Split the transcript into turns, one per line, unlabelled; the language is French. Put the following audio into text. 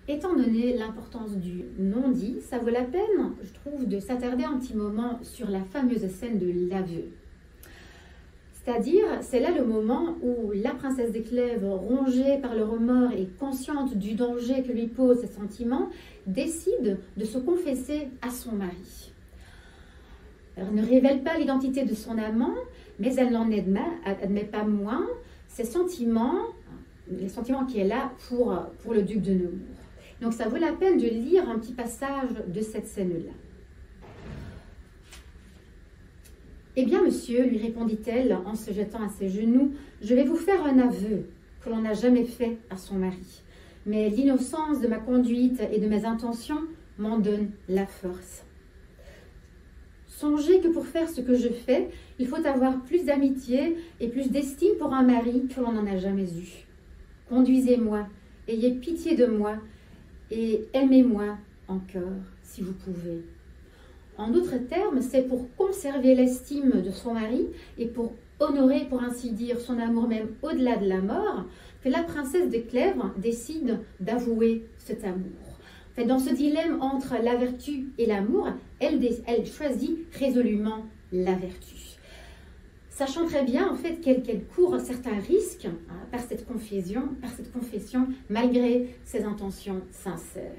Étant donné l'importance du non-dit, ça vaut la peine, je trouve, de s'attarder un petit moment sur la fameuse scène de l'aveu. C'est-à-dire, c'est là le moment où la princesse des Clèves, rongée par le remords et consciente du danger que lui posent ses sentiments, décide de se confesser à son mari. Elle ne révèle pas l'identité de son amant, mais elle n'en admet pas moins ses sentiments, les sentiments qu'elle a pour le duc de Nemours. Donc ça vaut la peine de lire un petit passage de cette scène-là. « Eh bien, monsieur, lui répondit-elle en se jetant à ses genoux, je vais vous faire un aveu que l'on n'a jamais fait à son mari. Mais l'innocence de ma conduite et de mes intentions m'en donne la force. Songez que pour faire ce que je fais, il faut avoir plus d'amitié et plus d'estime pour un mari que l'on n'en a jamais eu. Conduisez-moi, ayez pitié de moi et aimez-moi encore, si vous pouvez. » En d'autres termes, c'est pour conserver l'estime de son mari et pour honorer, pour ainsi dire, son amour même au-delà de la mort, que la princesse de Clèves décide d'avouer cet amour. En fait, dans ce dilemme entre la vertu et l'amour, elle choisit résolument la vertu. Sachant très bien en fait qu'elle court certains risques par cette confession, malgré ses intentions sincères.